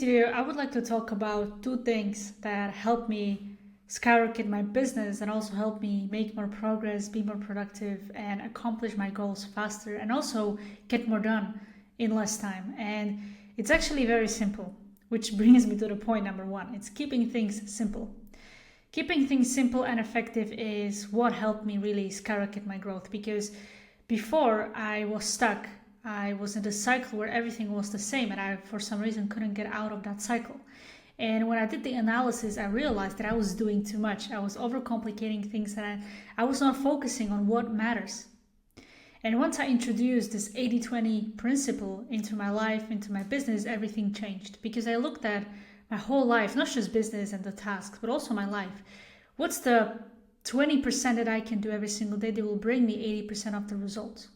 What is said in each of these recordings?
video, I would like to talk about two things that help me skyrocket my business and also help me make more progress, be more productive, and accomplish my goals faster, and also get more done in less time. And it's actually very simple, which brings me to the point number one. It's keeping things simple. Keeping things simple and effective is what helped me really skyrocket my growth, because before I was stuck. I was in a cycle where everything was the same, and I, for some reason, couldn't get out of that cycle. And when I did the analysis, I realized that I was doing too much. I was overcomplicating things, and I was not focusing on what matters. And once I introduced this 80-20 principle into my life, into my business, everything changed. Because I looked at my whole life, not just business and the tasks, but also my life. What's the 20% that I can do every single day that will bring me 80% of the results?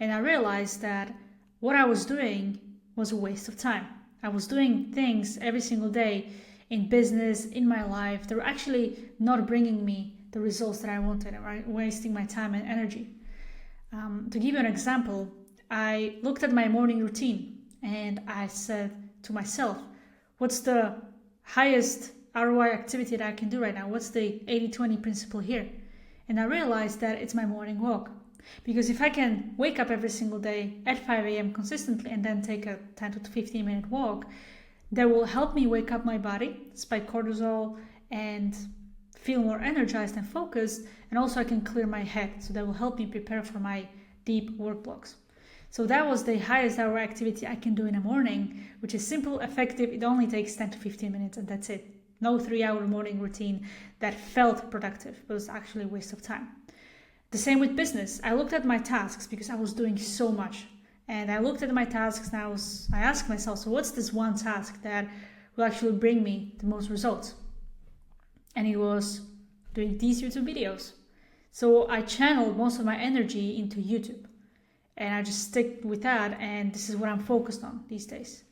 And I realized that what I was doing was a waste of time. I was doing things every single day in business, in my life. They were actually not bringing me the results that I wanted, right? Wasting my time and energy. To give you an example, I looked at my morning routine and I said to myself, what's the highest ROI activity that I can do right now? What's the 80-20 principle here? And I realized that it's my morning walk. Because if I can wake up every single day at 5 a.m. consistently and then take a 10 to 15 minute walk, that will help me wake up my body, spike cortisol, and feel more energized and focused. And also I can clear my head. So that will help me prepare for my deep work blocks. So that was the highest hour activity I can do in the morning, which is simple, effective. It only takes 10 to 15 minutes and that's it. No 3-hour morning routine that felt productive, but was actually a waste of time. The same with business. I looked at my tasks because I was doing so much. And I looked at my tasks and I asked myself, so what's this one task that will actually bring me the most results? And it was doing these YouTube videos. So I channeled most of my energy into YouTube. And I just stick with that, and this is what I'm focused on these days.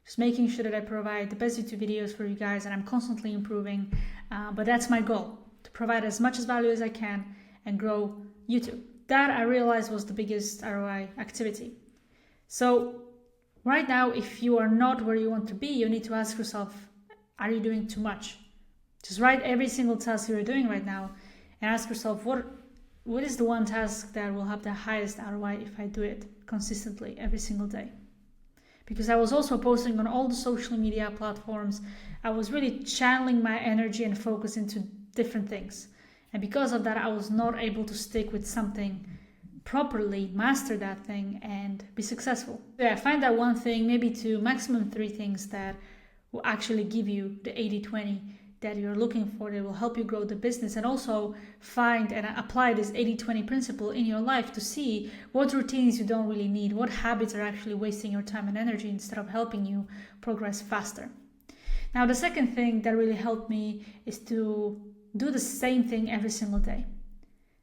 Just making sure that I provide the best YouTube videos for you guys, and I'm constantly improving. But that's my goal, to provide as much value as I can and grow YouTube. That I realized was the biggest ROI activity. So right now, if you are not where you want to be, you need to ask yourself, are you doing too much? Just write every single task you're doing right now and ask yourself, what is the one task that will have the highest ROI if I do it consistently every single day? Because I was also posting on all the social media platforms. I was really channeling my energy and focus into different things. And because of that, I was not able to stick with something properly, master that thing, and be successful. Yeah, find that one thing, maybe two, maximum 3 things that will actually give you the 80-20 that you're looking for, that will help you grow the business, and also find and apply this 80-20 principle in your life to see what routines you don't really need, what habits are actually wasting your time and energy instead of helping you progress faster. Now, the second thing that really helped me is to do the same thing every single day.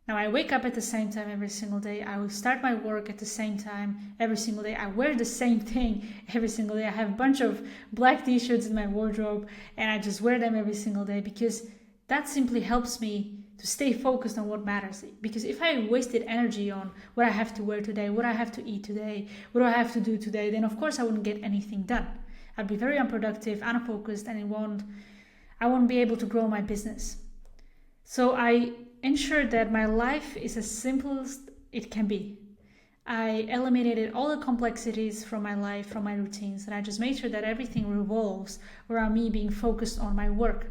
Now, I wake up at the same time every single day. I will start my work at the same time every single day. I wear the same thing every single day. I have a bunch of black t-shirts in my wardrobe and I just wear them every single day because that simply helps me to stay focused on what matters. Because if I wasted energy on what I have to wear today, what I have to eat today, what do I have to do today, then of course I wouldn't get anything done. I'd be very unproductive, unfocused, and I won't be able to grow my business. So I ensured that my life is as simple as it can be. I eliminated all the complexities from my life, from my routines, and I just made sure that everything revolves around me being focused on my work.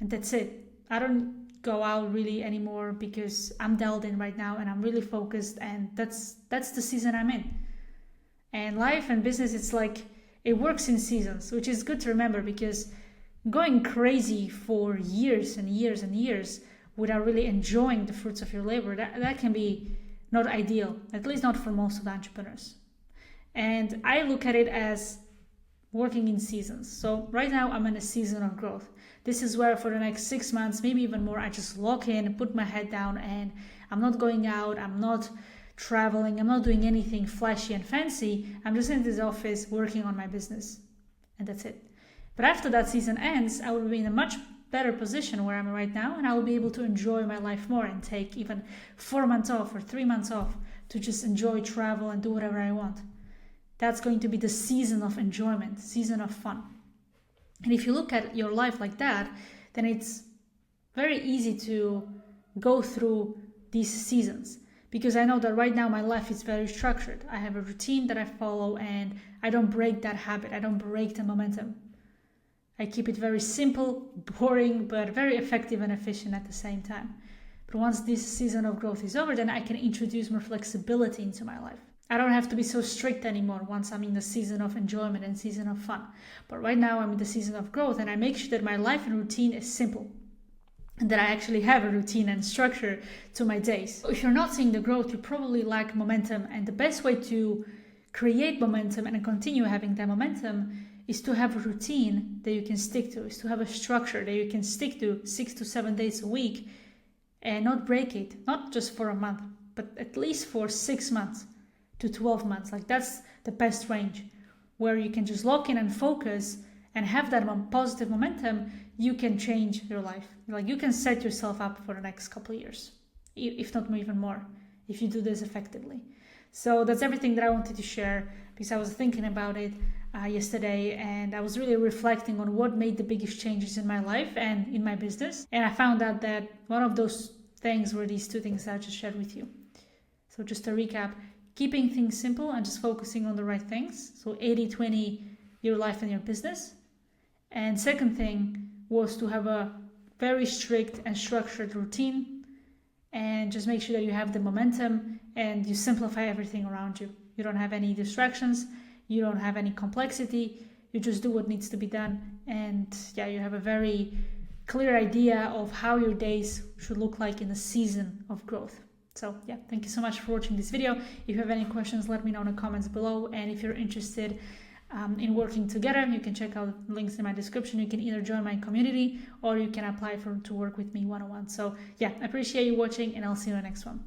And that's it. I don't go out really anymore because I'm dialed in right now and I'm really focused, and that's the season I'm in. And life and business, it's like it works in seasons, which is good to remember, because going crazy for years and years and years without really enjoying the fruits of your labor, that can be not ideal, at least not for most of the entrepreneurs. And I look at it as working in seasons. So right now I'm in a season of growth. This is where for the next 6 months, maybe even more, I just lock in, put my head down, and I'm not going out, I'm not traveling, I'm not doing anything flashy and fancy. I'm just in this office working on my business, and that's it. But after that season ends, I will be in a much better position where I'm right now, and I will be able to enjoy my life more and take even 4 months off or 3 months off to just enjoy travel and do whatever I want. that's going to be the season of enjoyment, season of fun. And if you look at your life like that, then it's very easy to go through these seasons. Because I know that right now my life is very structured. I have a routine that I follow and I don't break that habit. I don't break the momentum. I keep it very simple, boring, but very effective and efficient at the same time. But once this season of growth is over, then I can introduce more flexibility into my life. I don't have to be so strict anymore once I'm in the season of enjoyment and season of fun. But right now I'm in the season of growth, and I make sure that my life and routine is simple and that I actually have a routine and structure to my days. So if you're not seeing the growth, you probably lack momentum, and the best way to create momentum and continue having that momentum is to have a routine that you can stick to, is to have a structure that you can stick to 6 to 7 days a week and not break it, not just for a month, but at least for 6 months to 12 months. Like that's the best range where you can just lock in and focus and have that positive momentum. You can change your life. Like you can set yourself up for the next couple of years, if not even more, if you do this effectively. So that's everything that I wanted to share, because I was thinking about it yesterday, and I was really reflecting on what made the biggest changes in my life and in my business. And I found out that one of those things were these two things that I just shared with you. So just to recap, keeping things simple and just focusing on the right things. So 80-20, your life and your business. And second thing was to have a very strict and structured routine, and just make sure that you have the momentum and you simplify everything around you. You don't have any distractions, you don't have any complexity, you just do what needs to be done. And yeah, you have a very clear idea of how your days should look like in the season of growth. So yeah, thank you so much for watching this video. If you have any questions, let me know in the comments below. And if you're interested in working together, you can check out links in my description. You can either join my community or you can apply to work with me one-on-one. So yeah, I appreciate you watching, and I'll see you in the next one.